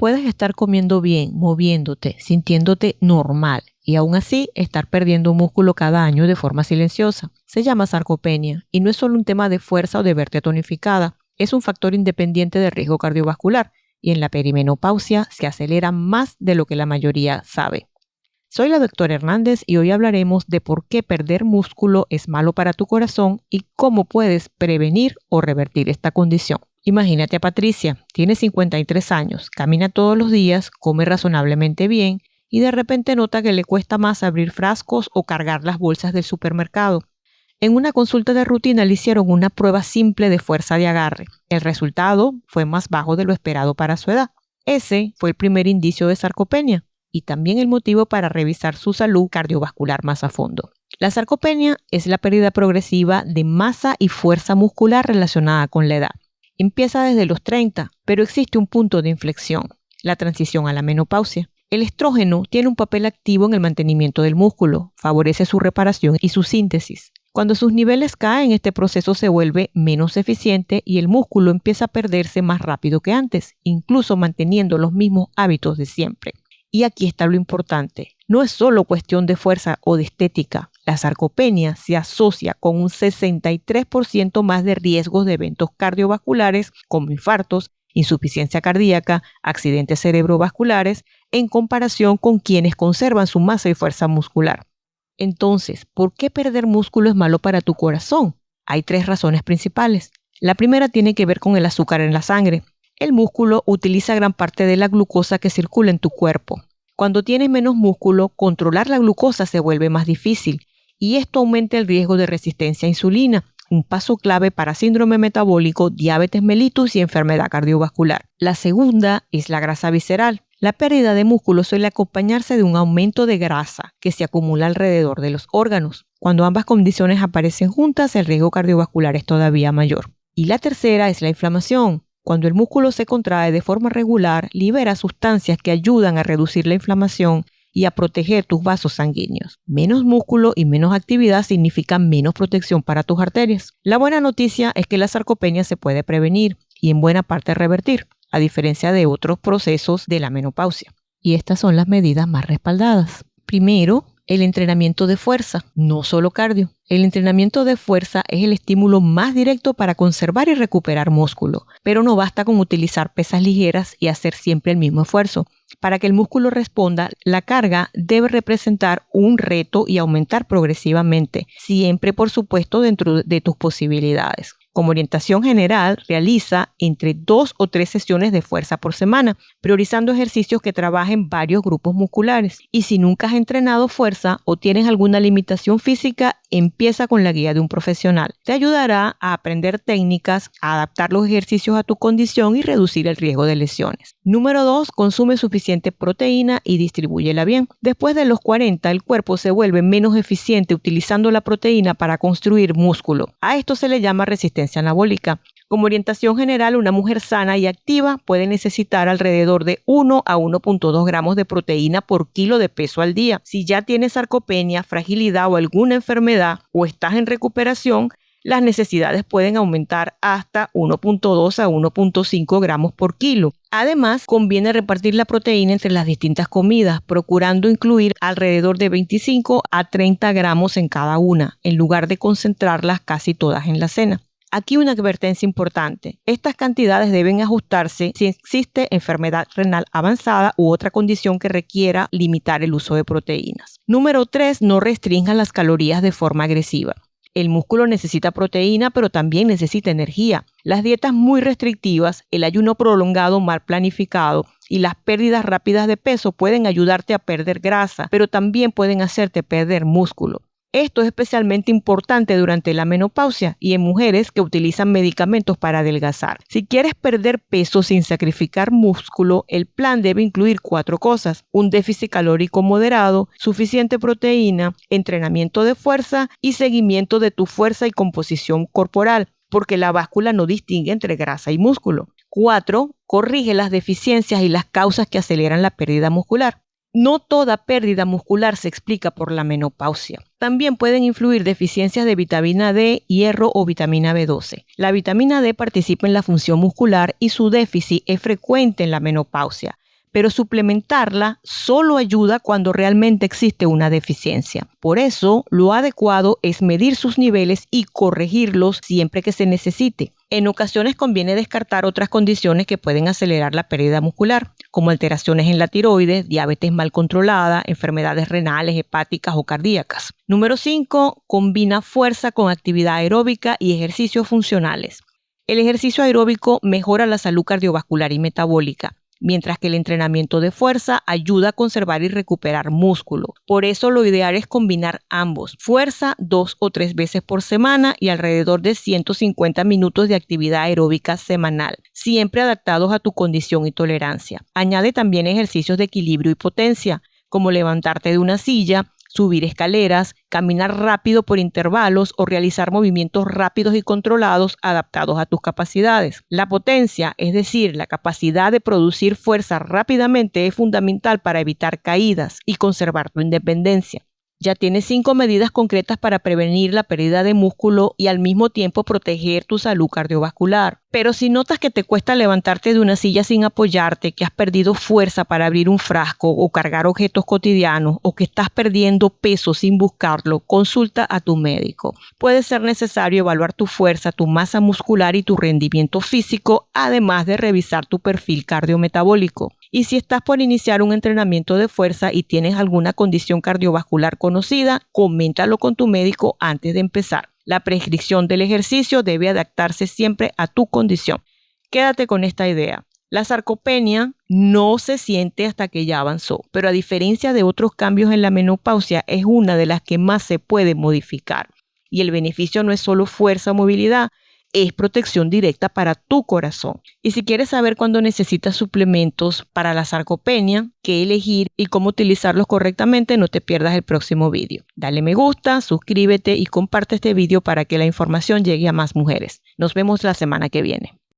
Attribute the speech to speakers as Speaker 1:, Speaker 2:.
Speaker 1: Puedes estar comiendo bien, moviéndote, sintiéndote normal y aún así estar perdiendo músculo cada año de forma silenciosa. Se llama sarcopenia y no es solo un tema de fuerza o de verte tonificada, es un factor independiente de riesgo cardiovascular y en la perimenopausia se acelera más de lo que la mayoría sabe. Soy la doctora Hernández y hoy hablaremos de por qué perder músculo es malo para tu corazón y cómo puedes prevenir o revertir esta condición. Imagínate a Patricia, tiene 53 años, camina todos los días, come razonablemente bien y de repente nota que le cuesta más abrir frascos o cargar las bolsas del supermercado. En una consulta de rutina le hicieron una prueba simple de fuerza de agarre. El resultado fue más bajo de lo esperado para su edad. Ese fue el primer indicio de sarcopenia y también el motivo para revisar su salud cardiovascular más a fondo. La sarcopenia es la pérdida progresiva de masa y fuerza muscular relacionada con la edad. Empieza desde los 30, pero existe un punto de inflexión, la transición a la menopausia. El estrógeno tiene un papel activo en el mantenimiento del músculo, favorece su reparación y su síntesis. Cuando sus niveles caen, este proceso se vuelve menos eficiente y el músculo empieza a perderse más rápido que antes, incluso manteniendo los mismos hábitos de siempre. Y aquí está lo importante, no es solo cuestión de fuerza o de estética. La sarcopenia se asocia con un 63% más de riesgos de eventos cardiovasculares como infartos, insuficiencia cardíaca, accidentes cerebrovasculares, en comparación con quienes conservan su masa y fuerza muscular. Entonces, ¿por qué perder músculo es malo para tu corazón? Hay 3 razones principales. La primera tiene que ver con el azúcar en la sangre. El músculo utiliza gran parte de la glucosa que circula en tu cuerpo. Cuando tienes menos músculo, controlar la glucosa se vuelve más difícil y esto aumenta el riesgo de resistencia a insulina, un paso clave para síndrome metabólico, diabetes mellitus y enfermedad cardiovascular. La segunda es la grasa visceral. La pérdida de músculo suele acompañarse de un aumento de grasa que se acumula alrededor de los órganos. Cuando ambas condiciones aparecen juntas, el riesgo cardiovascular es todavía mayor. Y la tercera es la inflamación. Cuando el músculo se contrae de forma regular, libera sustancias que ayudan a reducir la inflamación y a proteger tus vasos sanguíneos. Menos músculo y menos actividad significan menos protección para tus arterias. La buena noticia es que la sarcopenia se puede prevenir y en buena parte revertir, a diferencia de otros procesos de la menopausia. Y estas son las medidas más respaldadas. Primero, el entrenamiento de fuerza, no solo cardio. El entrenamiento de fuerza es el estímulo más directo para conservar y recuperar músculo, pero no basta con utilizar pesas ligeras y hacer siempre el mismo esfuerzo. Para que el músculo responda, la carga debe representar un reto y aumentar progresivamente, siempre por supuesto dentro de tus posibilidades. Como orientación general, realiza entre 2 o 3 sesiones de fuerza por semana, priorizando ejercicios que trabajen varios grupos musculares. Y si nunca has entrenado fuerza o tienes alguna limitación física, empieza con la guía de un profesional. Te ayudará a aprender técnicas, a adaptar los ejercicios a tu condición y reducir el riesgo de lesiones. Número 2, consume suficiente proteína y distribúyela bien. Después de los 40, el cuerpo se vuelve menos eficiente utilizando la proteína para construir músculo. A esto se le llama resistencia anabólica. Como orientación general, una mujer sana y activa puede necesitar alrededor de 1 a 1.2 gramos de proteína por kilo de peso al día. Si ya tienes sarcopenia, fragilidad o alguna enfermedad o estás en recuperación, las necesidades pueden aumentar hasta 1.2 a 1.5 gramos por kilo. Además, conviene repartir la proteína entre las distintas comidas, procurando incluir alrededor de 25 a 30 gramos en cada una, en lugar de concentrarlas casi todas en la cena. Aquí una advertencia importante. Estas cantidades deben ajustarse si existe enfermedad renal avanzada u otra condición que requiera limitar el uso de proteínas. Número 3. No restrinjan las calorías de forma agresiva. El músculo necesita proteína, pero también necesita energía. Las dietas muy restrictivas, el ayuno prolongado mal planificado y las pérdidas rápidas de peso pueden ayudarte a perder grasa, pero también pueden hacerte perder músculo. Esto es especialmente importante durante la menopausia y en mujeres que utilizan medicamentos para adelgazar. Si quieres perder peso sin sacrificar músculo, el plan debe incluir 4 cosas: un déficit calórico moderado, suficiente proteína, entrenamiento de fuerza y seguimiento de tu fuerza y composición corporal, porque la báscula no distingue entre grasa y músculo. 4. Corrige las deficiencias y las causas que aceleran la pérdida muscular. No toda pérdida muscular se explica por la menopausia. También pueden influir deficiencias de vitamina D, hierro o vitamina B12. La vitamina D participa en la función muscular y su déficit es frecuente en la menopausia. pero suplementarla solo ayuda cuando realmente existe una deficiencia. Por eso, lo adecuado es medir sus niveles y corregirlos siempre que se necesite. En ocasiones conviene descartar otras condiciones que pueden acelerar la pérdida muscular, como alteraciones en la tiroides, diabetes mal controlada, enfermedades renales, hepáticas o cardíacas. Número 5. Combina fuerza con actividad aeróbica y ejercicios funcionales. El ejercicio aeróbico mejora la salud cardiovascular y metabólica, mientras que el entrenamiento de fuerza ayuda a conservar y recuperar músculo. Por eso lo ideal es combinar ambos. Fuerza 2 o 3 veces por semana y alrededor de 150 minutos de actividad aeróbica semanal, siempre adaptados a tu condición y tolerancia. Añade también ejercicios de equilibrio y potencia, como levantarte de una silla, subir escaleras, caminar rápido por intervalos o realizar movimientos rápidos y controlados adaptados a tus capacidades. La potencia, es decir, la capacidad de producir fuerza rápidamente, es fundamental para evitar caídas y conservar tu independencia. Ya tienes 5 medidas concretas para prevenir la pérdida de músculo y al mismo tiempo proteger tu salud cardiovascular. Pero si notas que te cuesta levantarte de una silla sin apoyarte, que has perdido fuerza para abrir un frasco o cargar objetos cotidianos, o que estás perdiendo peso sin buscarlo, consulta a tu médico. Puede ser necesario evaluar tu fuerza, tu masa muscular y tu rendimiento físico, además de revisar tu perfil cardiometabólico. Y si estás por iniciar un entrenamiento de fuerza y tienes alguna condición cardiovascular conocida, coméntalo con tu médico antes de empezar. La prescripción del ejercicio debe adaptarse siempre a tu condición. Quédate con esta idea. La sarcopenia no se siente hasta que ya avanzó, pero a diferencia de otros cambios en la menopausia, es una de las que más se puede modificar. Y el beneficio no es solo fuerza o movilidad, es protección directa para tu corazón. Y si quieres saber cuándo necesitas suplementos para la sarcopenia, qué elegir y cómo utilizarlos correctamente, no te pierdas el próximo vídeo. Dale me gusta, suscríbete y comparte este vídeo para que la información llegue a más mujeres. Nos vemos la semana que viene.